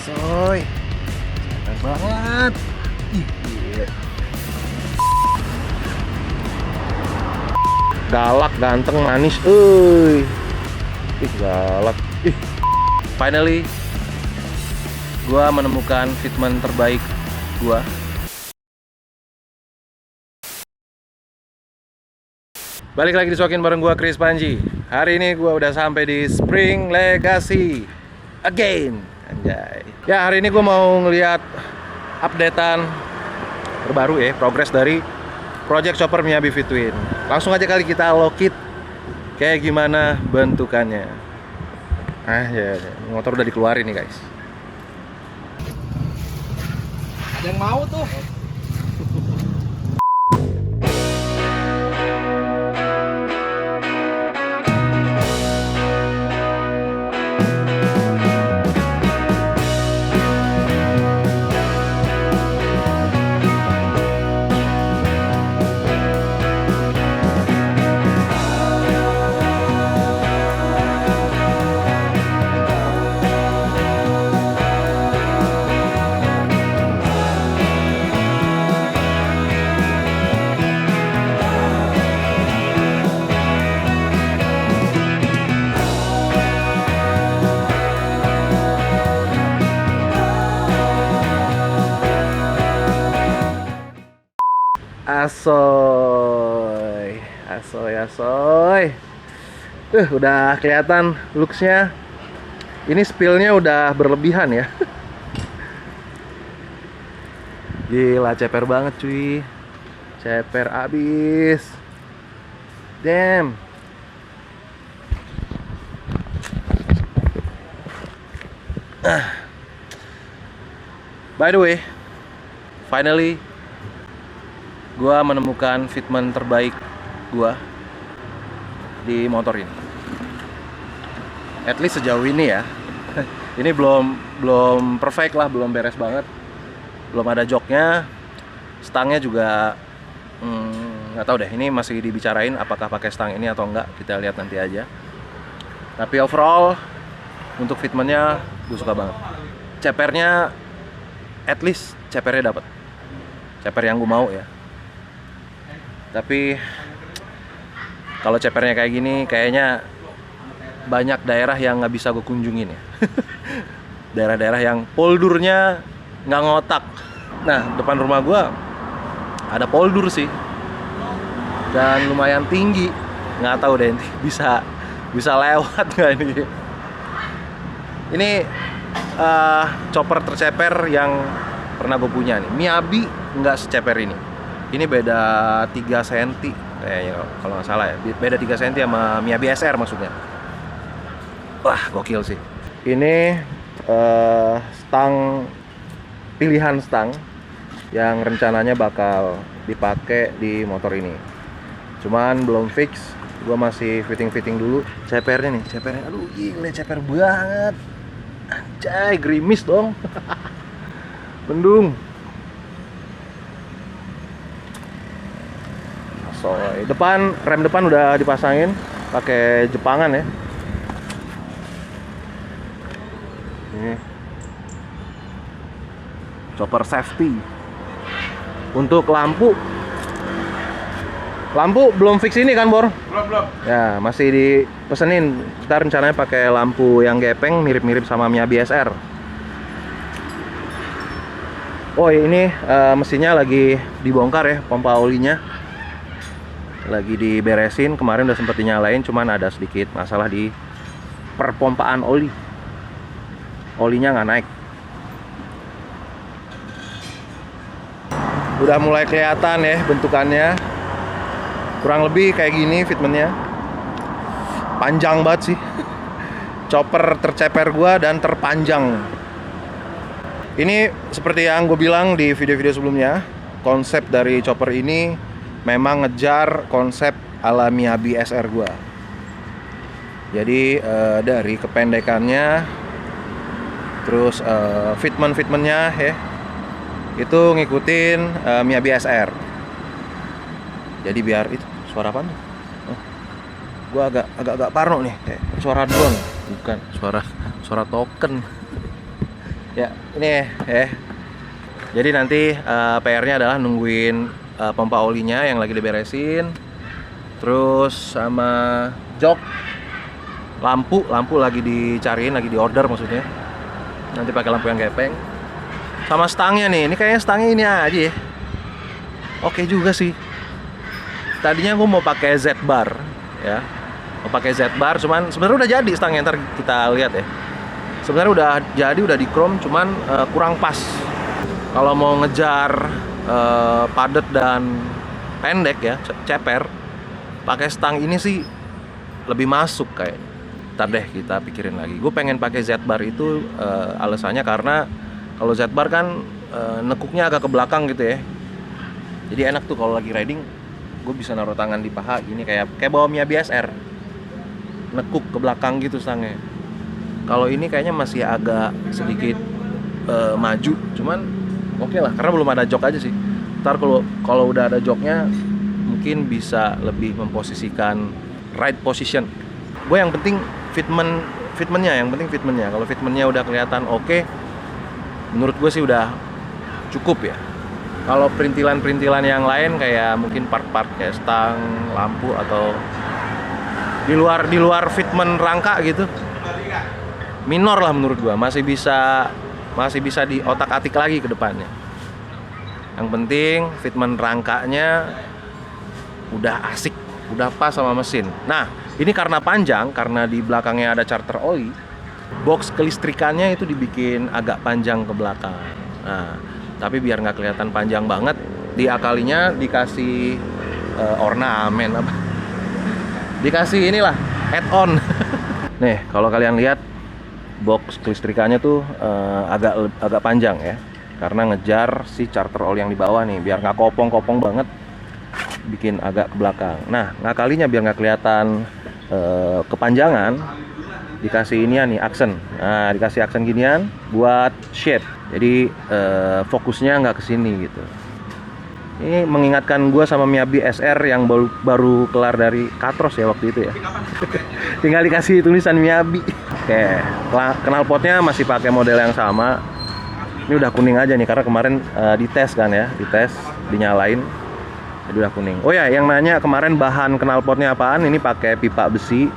Soy, keren banget. Ih, gila. Galak, ganteng, manis, ih galak. Finally, gua menemukan fitment terbaik gua. Balik lagi disokin bareng gua Chris Panji. Hari ini gua udah sampai di Spring Legacy again. Anjay. Ya, hari ini gua mau ngeliat updatean terbaru ya, progres dari Project Chopper Miyabi V-Twin. Langsung aja kali kita lokit kayak gimana bentukannya. Ya, motor udah dikeluarin nih guys. Ada yang mau tuh. Asoy, asoy. Udah kelihatan looksnya. Ini spillnya udah berlebihan ya. Gila, ceper banget cuy. Ceper abis. Damn. By the way, finally gua menemukan fitment terbaik gua di motor ini. At least sejauh ini ya. Ini belum perfect lah, belum beres banget. Belum ada joknya. Stangnya juga nggak tahu deh, ini masih dibicarain apakah pakai stang ini atau enggak. Kita lihat nanti aja. Tapi overall untuk fitmentnya gue suka banget. Cepernya at least cepernya dapat. Ceper yang gue mau ya. Tapi kalau cepernya kayak gini, kayaknya banyak daerah yang nggak bisa gue kunjungin ya. Daerah-daerah yang poldurnya nggak ngotak. Nah, depan rumah gue ada poldur sih, dan lumayan tinggi. Nggak tahu deh bisa lewat nggak ini. Ini chopper terceper yang pernah gue punya nih. Miyabi nggak seceper ini. Ini beda 3 cm kayaknya kalau nggak salah ya. Beda 3 cm sama Miyabi SR maksudnya. Wah, gokil sih. Ini stang, pilihan stang yang rencananya bakal dipakai di motor ini. Cuman belum fix. Gua masih fitting dulu. Cepernya nih, cepernya. Aduh, gila, ceper banget. Anjay, gerimis dong. Mendung. Soalnya rem depan udah dipasangin pakai Jepangan ya. Ini chopper safety. Untuk lampu belum fix ini kan, Bor? Belum. Ya, masih dipesenin. Kita rencananya pakai lampu yang gepeng mirip-mirip sama Miyabi SR. Oh, ini mesinnya lagi dibongkar ya, pompa olinya lagi diberesin. Kemarin udah sempet dinyalain, cuman ada sedikit masalah di perpompaan oli. Olinya nggak naik. Udah mulai kelihatan ya bentukannya. Kurang lebih kayak gini fitmentnya. Panjang banget sih. Chopper terceper gua dan terpanjang. Ini seperti yang gue bilang di video-video sebelumnya, konsep dari chopper ini memang ngejar konsep ala Miyabi SR gua. Jadi dari kependekannya, terus fitmentnya ya, itu ngikutin Miyabi SR. Jadi biar itu suara apa nih? Gua agak parno nih, kayak suara drone, bukan suara token. Ya, ini jadi nanti PR-nya adalah nungguin pompa olinya yang lagi diberesin. Terus sama jok, lampu lagi dicariin, lagi diorder maksudnya. Nanti pakai lampu yang gepeng. Sama stangnya nih, ini kayaknya stangnya ini aja ya. Oke juga sih. Tadinya gue mau pakai Z-bar ya. Mau pakai Z-bar, cuman sebenarnya udah jadi stangnya, ntar kita lihat ya. Sebenarnya udah jadi, udah di chrome, cuman kurang pas. Kalau mau ngejar padat dan pendek ya, ceper, pakai stang ini sih lebih masuk kayaknya. Ntar deh kita pikirin lagi. Gue pengen pakai Z-bar itu alasannya karena kalau Z-bar kan nekuknya agak ke belakang gitu ya. Jadi enak tuh kalau lagi riding, gue bisa naruh tangan di paha gini kayak bawa Miyabi SR. Nekuk ke belakang gitu stangnya. Kalau ini kayaknya masih agak sedikit maju, cuman oke lah karena belum ada jok aja sih. Ntar kalau udah ada joknya mungkin bisa lebih memposisikan ride position. Gue yang penting fitmentnya. Kalau fitmentnya udah kelihatan oke, menurut gue sih udah cukup ya. Kalau perintilan yang lain kayak mungkin part-part kayak stang, lampu atau di luar fitment rangka gitu, minor lah menurut gua, masih bisa di otak-atik lagi ke depannya. Yang penting fitment rangkanya udah asik, udah pas sama mesin. Nah, ini karena panjang, karena di belakangnya ada charter oli, box kelistrikannya itu dibikin agak panjang ke belakang. Nah, tapi biar nggak kelihatan panjang banget, diakalinya dikasih ornamen apa? Dikasih inilah add-on. Nih, kalau kalian lihat box kelistrikannya tuh agak panjang ya, karena ngejar si charter oli yang di bawah nih, biar nggak kopong-kopong banget, bikin agak ke belakang. Nah, ngakalinya biar nggak kelihatan kepanjangan, dikasih inian nih aksen. Nah, dikasih aksen ginian buat shade. Jadi fokusnya nggak ke sini gitu. Ini mengingatkan gue sama Miyabi SR yang baru kelar dari Katros ya waktu itu ya. Tinggal dikasih tulisan Miyabi. Oke, knalpotnya masih pakai model yang sama. Ini udah kuning aja nih karena kemarin dites kan ya, dinyalain. Jadi udah kuning. Oh ya, yang nanya kemarin bahan knalpotnya apaan? Ini pakai pipa besi.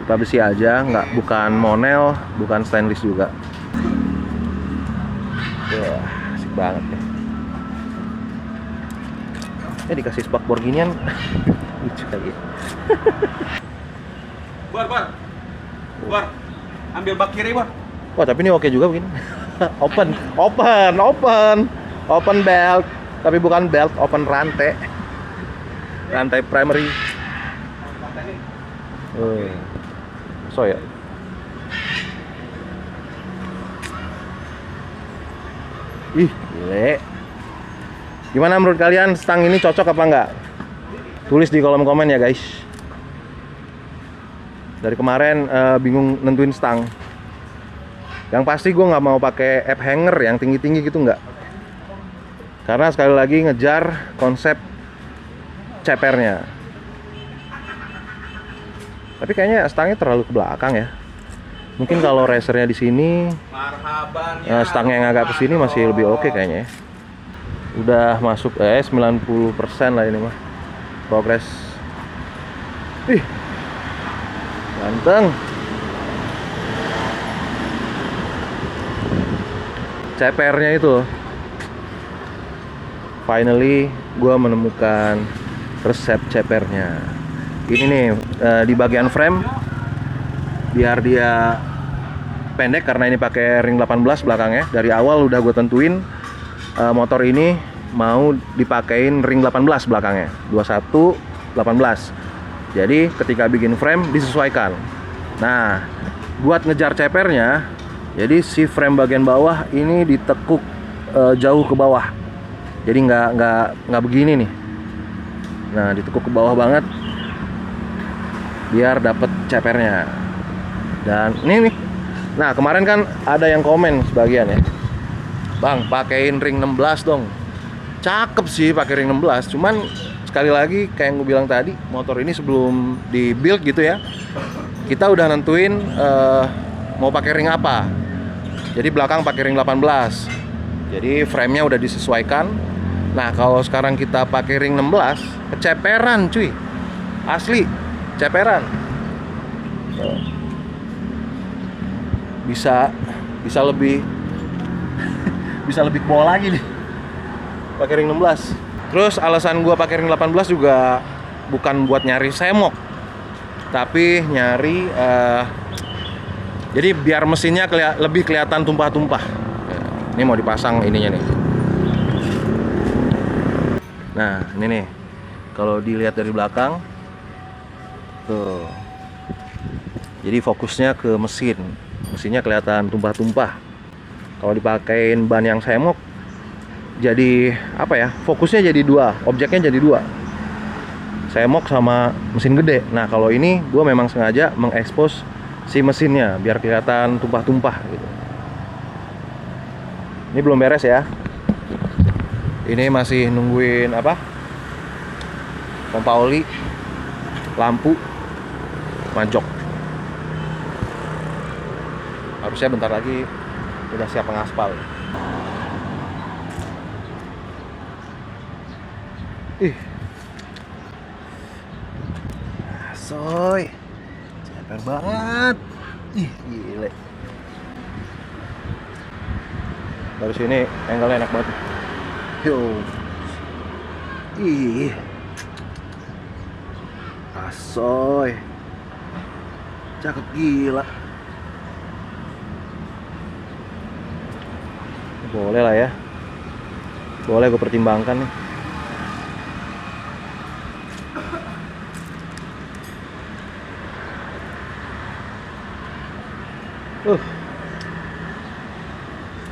Pipa besi aja, bukan monel, bukan stainless juga. Wah, asik banget nih. Dikasih spakbor ginian. Lucu kali. Bar. Ambil bak kiri, Bar. Wah, tapi ini oke juga begini. Open belt. Tapi bukan belt, open rantai. Rantai primary. So ya. Ih, gile. Gimana menurut kalian, stang ini cocok apa enggak? Tulis di kolom komen ya guys. Dari kemarin bingung nentuin stang. Yang pasti gue nggak mau pakai app hanger yang tinggi-tinggi gitu, nggak. Karena sekali lagi ngejar konsep cepernya. Tapi kayaknya stangnya terlalu ke belakang ya. Mungkin kalau racernya di sini, stang yang agak ke sini masih lebih oke kayaknya ya. Udah masuk 90% lah ini mah. Progres. Ih. Ganteng. Cepernya itu. Finally gua menemukan resep cepernya. Ini nih di bagian frame, biar dia pendek karena ini pakai ring 18 belakangnya. Dari awal udah gue tentuin motor ini mau dipakein ring 18 belakangnya, 21 18. Jadi ketika bikin frame disesuaikan. Nah, buat ngejar cepernya, jadi si frame bagian bawah ini ditekuk jauh ke bawah. Jadi nggak begini nih. Nah, ditekuk ke bawah banget biar dapet cepernya. Dan ini nih. Nah, kemarin kan ada yang komen sebagian ya. Bang, pakein ring 16 dong. Cakep sih pakai ring 16, cuman sekali lagi kayak yang gue bilang tadi, motor ini sebelum di build gitu ya, kita udah nentuin mau pakai ring apa. Jadi belakang pakai ring 18. Jadi frame-nya udah disesuaikan. Nah, kalau sekarang kita pakai ring 16, keceperan cuy. Asli, ceperan. Bisa lebih bisa lebih ke bawah lagi nih. Pakai ring 16. Terus alasan gua pakai ring 18 juga bukan buat nyari semok, tapi nyari jadi biar mesinnya lebih kelihatan tumpah-tumpah. Ini mau dipasang ininya nih. Nah, ini nih. Kalau dilihat dari belakang tuh. Jadi fokusnya ke mesin. Mesinnya kelihatan tumpah-tumpah. Kalau dipakein ban yang semok, jadi apa ya? Fokusnya jadi dua, objeknya jadi dua. Semok sama mesin gede. Nah, kalau ini gue memang sengaja mengekspos si mesinnya biar kelihatan tumpah-tumpah gitu. Ini belum beres ya. Ini masih nungguin apa? Pompa oli, lampu, majok. Harusnya bentar lagi udah siap pengaspal. Ih. Soy. Ceper banget. Ih, gile. Dari sini angle-nya enak banget. Yo. Ih. Asoy. Cakep gila. Boleh lah ya. Boleh gue pertimbangkan nih.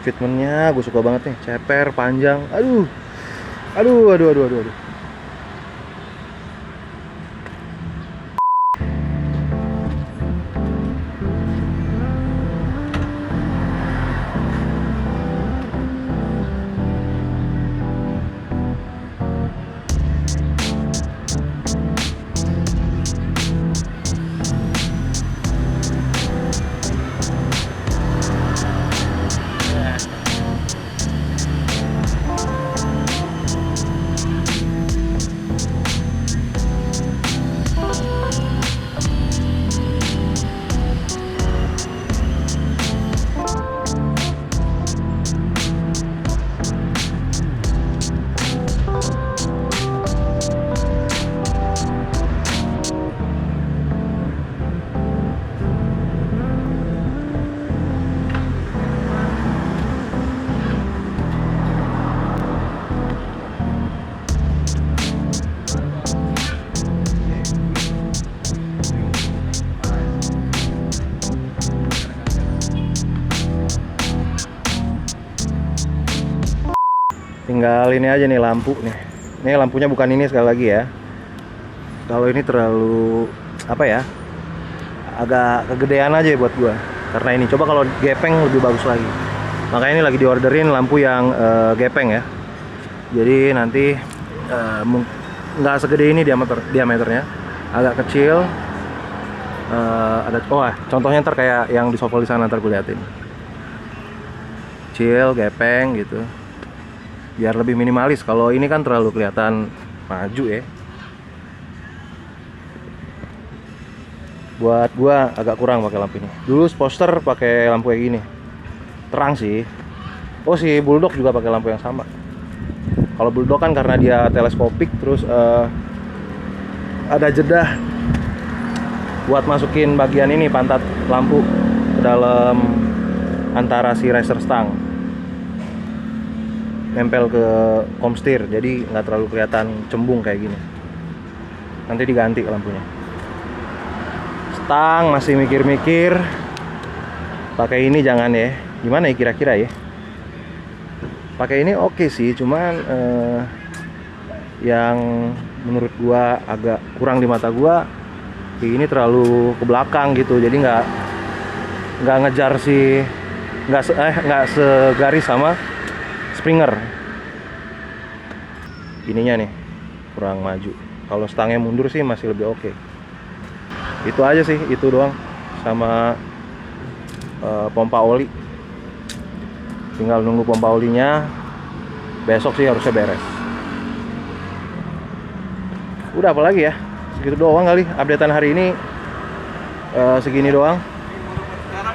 Fitmentnya gue suka banget nih, ceper, panjang. Aduh. Tinggal ini aja nih lampu nih. Ini lampunya bukan ini sekali lagi ya. Kalau ini terlalu apa ya? Agak kegedean aja buat gua. Karena ini coba kalau gepeng lebih bagus lagi. Makanya ini lagi diorderin lampu yang gepeng ya. Jadi nanti nggak segede ini diameternya, agak kecil. Ada contohnya ntar kayak yang di sovel di sana, ntar gue liatin. Kecil, gepeng gitu. Biar lebih minimalis. Kalau ini kan terlalu kelihatan maju ya. Buat gua agak kurang pakai lampu ini. Dulu Sportster pakai lampu kayak gini. Terang sih. Oh, si Bulldog juga pakai lampu yang sama. Kalau Bulldog kan karena dia teleskopik, terus ada jeda buat masukin bagian ini pantat lampu ke dalam antara si racer stang, nempel ke komstir, jadi nggak terlalu kelihatan cembung kayak gini. Nanti diganti lampunya. Stang masih mikir-mikir pakai ini jangan ya. Gimana ya kira-kira ya? Pakai ini oke sih, cuman yang menurut gua agak kurang di mata gua, ini terlalu ke belakang gitu. Jadi nggak ngejar si nggak segaris sama Springer. Ininya nih kurang maju. Kalau stangnya mundur sih masih lebih oke. Itu aja sih, itu doang. Sama pompa oli. Tinggal nunggu pompa olinya. Besok sih harusnya beres. Udah apa lagi ya? Segitu doang kali updatean hari ini. Segini doang.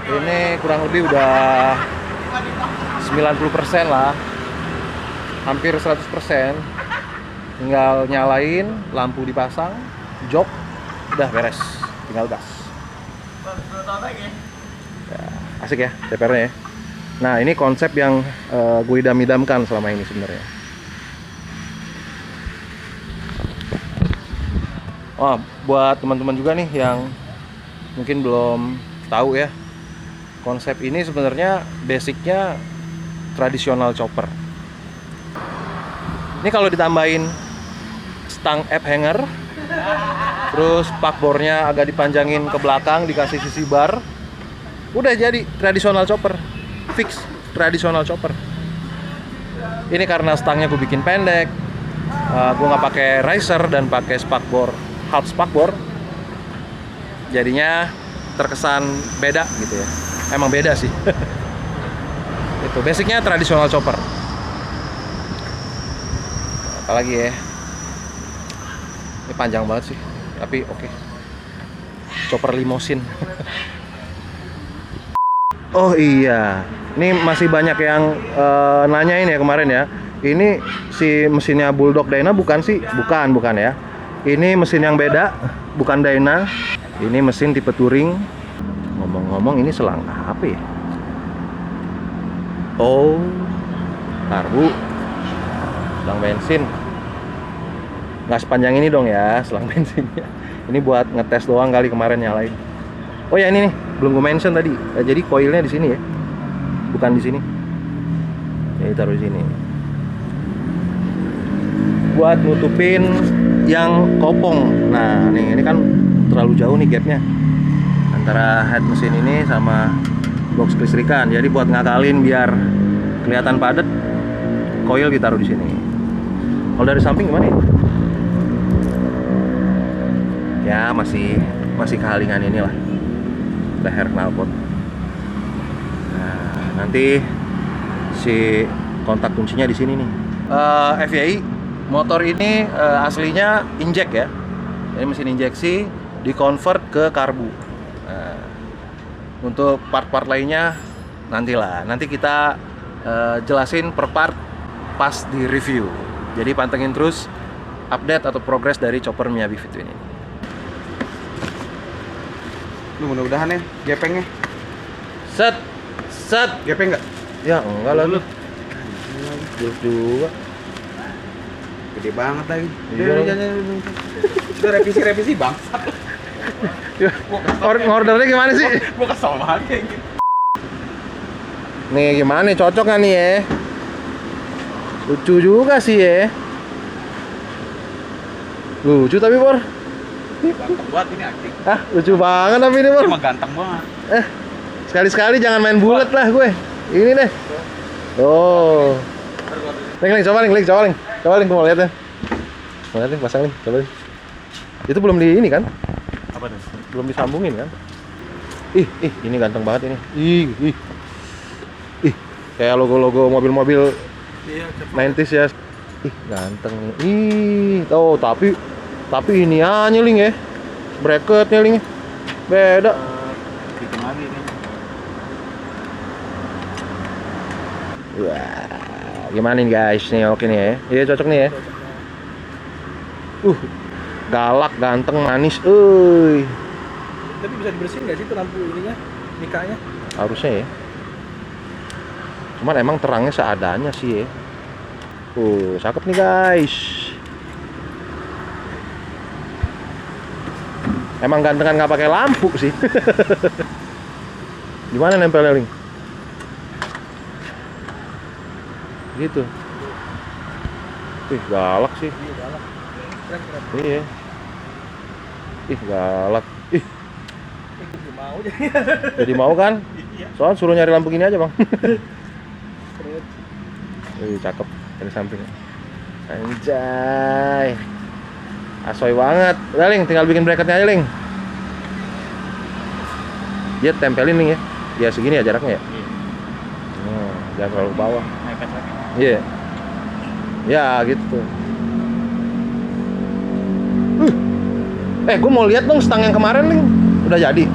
Ini kurang lebih udah 90% lah. Hampir 100%. Tinggal nyalain, lampu dipasang, jok, udah beres. Tinggal gas. Ya, asik ya CPR-nya ya. Nah, ini konsep yang gue idam-idamkan selama ini sebenarnya. Oh, buat teman-teman juga nih yang mungkin belum tahu ya, konsep ini sebenarnya basicnya tradisional chopper. Ini kalau ditambahin stang app hanger, terus spakbornya agak dipanjangin ke belakang, dikasih sisi bar, udah jadi tradisional chopper. Fix tradisional chopper. Ini karena stangnya gue bikin pendek, gue nggak pakai riser dan pakai spakbor, half spakbor, jadinya terkesan beda gitu ya. Emang beda sih. Itu basicnya tradisional chopper. Apalagi ya, ini panjang banget sih, tapi oke. Chopper limosin. Oh iya, ini masih banyak yang nanyain ya kemarin ya. Ini si mesinnya Bulldog Dyna bukan sih? Bukan ya. Ini mesin yang beda, bukan Dyna. Ini mesin tipe touring. Ngomong-ngomong, ini selang apa ya? Oh, karbu, selang bensin. Nggak sepanjang ini dong ya, selang bensinnya. Ini buat ngetes doang kali kemarin nyalain. Oh ya, ini nih, belum gue mention tadi. Jadi koilnya di sini ya, bukan di sini. Jadi taruh di sini. Buat nutupin yang kopong. Nah, nih ini kan terlalu jauh nih gapnya antara head mesin ini sama box kelistrikan. Jadi buat ngakalin biar kelihatan padat, koil ditaruh di sini. Kalau dari samping gimana ya? Ya masih kehalingan inilah leher knalpot. Nah, nanti si kontak kuncinya di sini nih. FYI, motor ini aslinya injek ya. Jadi mesin injeksi di-convert ke karbu. Nah, untuk part-part lainnya nantilah. Nanti kita jelasin per part pas di review. Jadi pantengin terus update atau progres dari chopper Miyabi V-twin ini. Lu mudah-mudahan ya gepengnya. Set. Gepeng nggak? Ya enggak lah lu. Buluk juga. Gede banget lagi. Iya. Udah revisi bang. Ordernya gimana sih? Gua kesel banget kayak gitu. Nih gimana nih, cocok gak nih ya? Lucu juga sih ya. Lucu tapi Bor. Ganteng banget ini acting. Ah, lucu banget tapi ini Bor. Emang ganteng banget. Sekali-sekali jangan main bulat lah gue. Ini deh. Oh. Link, coba link, coba link, mau lihat ya. Mau lihat nih, pasang nih, coba nih. Itu belum di ini kan? Apa tuh? Belum disambungin kan? Ih, ini ganteng banget ini. Ih. Kayak logo-logo mobil-mobil Iya, 90s ya. Ih, ganteng nih. Oh, tapi ini aja Ling ya. Bracketnya Ling. Beda. bikin lagi nih. Wah, gimana nih guys nih, oke nih ya. Iya cocok nih ya. Galak, ganteng, manis, Tapi bisa dibersihin nggak sih itu lampu ininya, mikanya? harusnya ya. Cuman emang terangnya seadanya sih ya. Cakep nih guys. Emang gantengan nggak pakai lampu sih. Gimana nempelnya Ling? Gitu. Galak sih. Iya, galak. Keren. Iya. Galak. Gue mau jadi. Jadi mau kan? Iya. Soalnya suruh nyari lampu gini aja bang. Keren. Cakep dari samping. Anjay. Asoy banget. Udah Ling, tinggal bikin bracketnya aja Ling. Dia tempelin Ling ya. Ya segini ya jaraknya ya. jangan terlalu ke bawah. Mepet lagi. Iya. Ya gitu. Gue mau lihat dong stang yang kemarin nih. Udah jadi.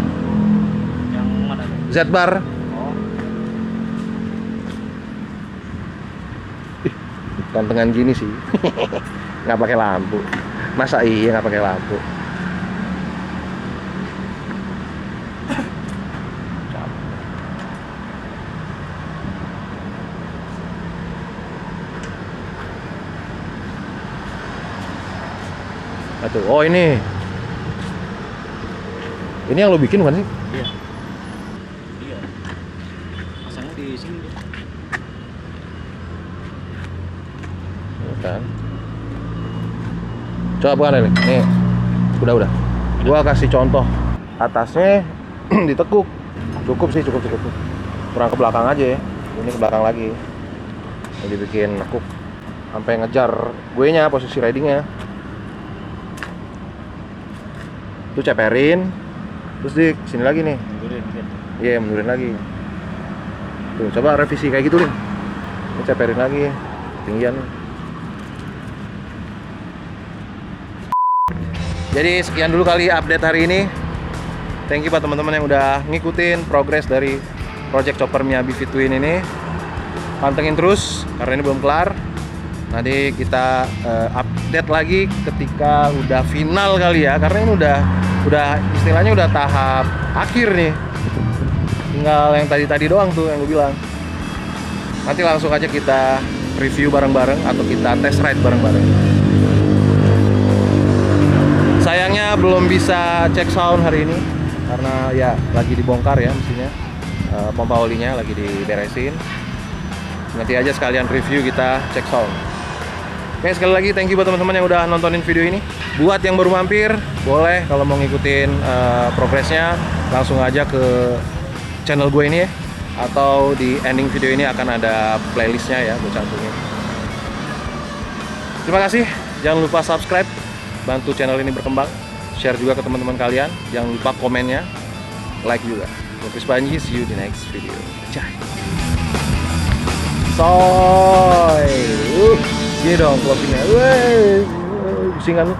Yang mana tuh? Z-bar. Oh. Gantengan gini sih. Nggak pakai lampu. Masa iya nggak pakai lampu? Tuh, oh ini yang lo bikin bukan sih? Iya. Iya. Pasangnya di sini dia. Kan. Coba bukan ini. Nih. Udah. Gua kasih contoh. Atasnya ditekuk. Cukup sih, cukup. Kurang ke belakang aja ya. Ini ke belakang lagi. Ini dibikin nekuk sampai ngejar gue nya posisi ridingnya. Itu ceperin. Terus di sini lagi nih. Mundurin dikit. Iya, mundurin lagi. Tuh, coba revisi kayak gitu, Lin. Ini ceperin lagi. Tinggian. Jadi sekian dulu kali update hari ini. Thank you buat teman-teman yang udah ngikutin progres dari project chopper Miyabi V-Twin ini. Pantengin terus karena ini belum kelar. Nanti kita update lagi ketika udah final kali ya, karena ini udah istilahnya udah tahap akhir nih. Tinggal yang tadi doang tuh yang gue bilang. Nanti langsung aja kita review bareng-bareng atau kita test ride bareng-bareng. Sayangnya belum bisa cek sound hari ini karena ya lagi dibongkar ya mesinnya. Pompa olinya lagi diberesin. Nanti aja sekalian review kita cek sound. Oke, sekali lagi thank you buat teman-teman yang udah nontonin video ini. Buat yang baru mampir, boleh kalau mau ngikutin progresnya langsung aja ke channel gue ini ya. Atau di ending video ini akan ada playlistnya ya, gue cantumin. Terima kasih, jangan lupa subscribe, bantu channel ini berkembang. Share juga ke teman-teman kalian, jangan lupa komennya, like juga. Gue Chris Panji, see you di next video. Cah. Soy. Gini dong closingnya. Wih, pusingan lu.